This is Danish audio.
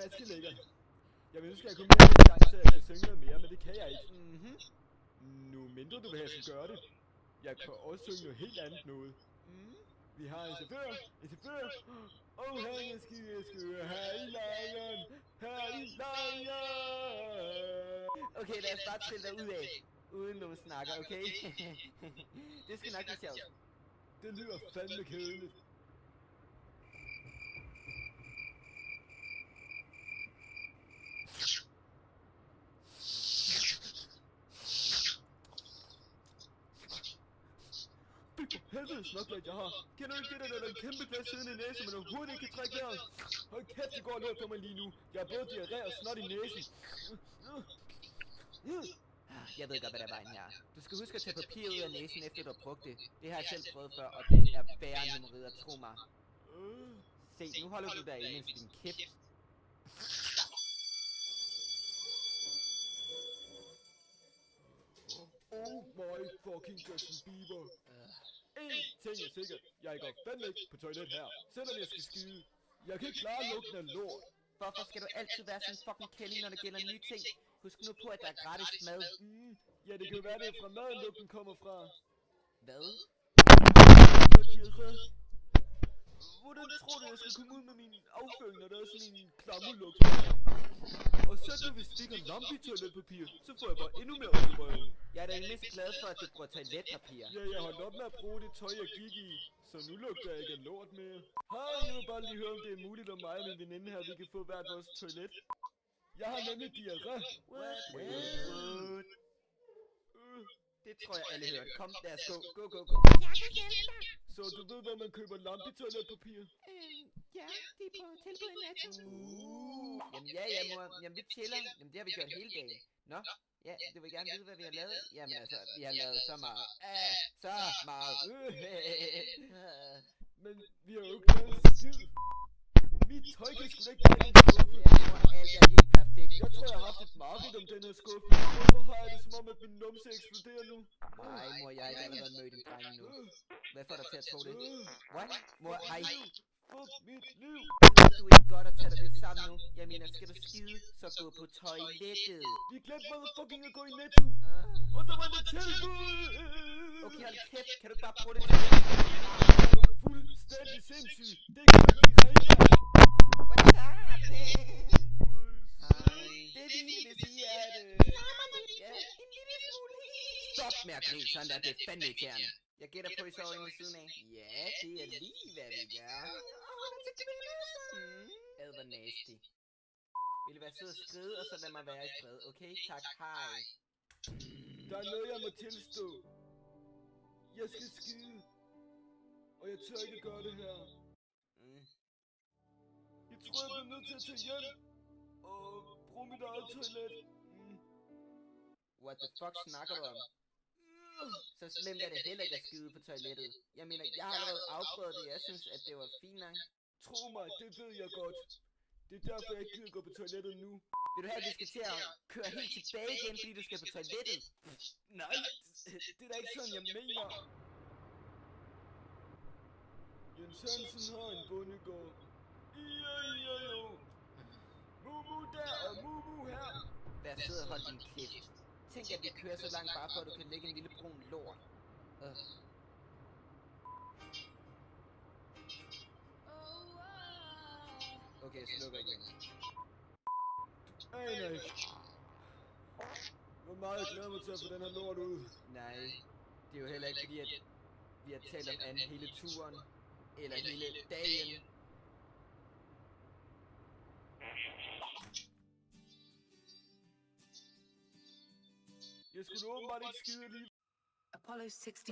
smaskelækkert. Jeg vil ønske, at jeg kunne mere en gang, så jeg kan synge noget mere, men det kan jeg ikke. Nu mindre du vil have, at jeg skal gøre det. Jeg kan også synge noget helt andet noget. Vi har en chauffør. Her jeg skal her i lejren. Okay, lad os bare trille dig ud af, uden nogen snakker, okay? Det skal nok blive sjovt. Det lyder fandme kedeligt. Helvede snoklat jeg har. Kender du ikke det der, der er en kæmpe glas siden i næsen, men overhovedet ikke kan trække vejret? Hold kæft, det går løb for mig lige nu. Jeg har både diarré og snot i næsen. Jeg ved godt, hvad der er vejen her. Du skal huske at tage papiret ud af næsen, efter du har brugt det. Det har jeg selv prøvet før, og det er værre end hemorrider, tro mig. Se, nu holder du dig inde i din kæft. Oh my fucking Justin Bieber. En ting er sikkert. Jeg går fandme ikke på toilet her, selvom jeg skal skide. Jeg kan ikke klare lugten af lort. Hvorfor skal du altid være sådan en fucking kælling, når det gælder nye ting? Husk nu på, at der er gratis mad. Ja, det kan jo være, det er fra maden, lugten kommer fra. Hvad? Hvordan tror du, jeg skal komme ud med min afføring, når der er sådan en klammerlugt? Og så når vi stikker lampe i toiletpapir, så får jeg bare endnu mere op i røven. Jeg er da mest glad for, at du bruger toiletpapir. Ja, jeg holdt op med at bruge det tøj, jeg gik i, så nu lugter jeg ikke af lort mere. Hej, jeg vil bare lige høre, om det er muligt, om mig og min veninde her, vi kan få hvert vores toilet. Jeg har nemlig diarré. What? Det tror jeg alle hørte. Kom, lad os gå. Gå. Jeg kan hjælpe dig. Så du ved, hvor man køber lampe i toiletpapir? Ja, det er på tilbud i Netto. Jamen ja, mor. Jamen vi chiller. Jamen det har vi gjort hele dagen. Nå? Ja, du vil gerne vide, hvad vi har lavet? Jamen altså, vi har lavet så meget. Så meget. Men vi har jo ikke lavet skid. Mit tøj kan sgu da ikke være i den skuffe. Ja, mor, alt er helt perfekt. Jeg tror, jeg har haft et mareridt om den her skuffe. Hvorfor har jeg det som om, at min numse eksploderer nu? Nej, mor, jeg har ikke allerede mødt en dreng nu. Hvad får dig til at tro det? What? Mor, hej. Fuck mit liv. Ved du ikke godt at tage dig lidt sammen nu? Jeg mener, skal du skide, så gå på toilettet. Vi glemte motherfucking at gå i Netto. Og der var et tilbud. Okay, hold kæft. Kan du ikke bare bruge det til det? Du er fuldstændig sindssyg. Det kan du ikke rigtig. What's up? Det er vildt, hvis I er det. Ja, en lille smule. Stop med at grine sådan der, det er fandme irriterende. Jeg gætter på, I sover inde ved siden af. Ja, det er lige, hvad vi gør. Ad, hvor nasty. Vil du være sød og skride, og så lad mig være i fred, okay? Tak, hej. Der er noget, jeg må tilstå. Jeg skal skide. Og jeg tør ikke gøre det her. Jeg tror, jeg bliver nødt til at tage hjem. Og bruge mit eget toilet. What the fuck snakker du om? Så slemt er det heller ikke at skide på toilettet. Jeg mener, jeg har allerede afprøvet det. Jeg synes, at det var fint nok. Tro mig, det ved jeg godt. Det er derfor, jeg ikke gider gå på toilettet nu. Vil du have, at vi skal til at køre helt tilbage igen, fordi du skal på toilettet? Nej, det er da ikke sådan, jeg mener. Jens Hansen har en bondegård. Jo. Mumu der og mumu her. Vær sød og hold din kæft. Tænk, at vi kører så langt bare for, at du kan lægge en lille brun lort. Okay, slukker igen. Aner ikke. Hvor meget jeg glæder mig til at få den her lort ud. Nej, det er jo heller ikke fordi, at vi har talt om anden hele turen. Eller hele dagen. Jeg skulle åbenbart ikke skide lige. Apollo 69.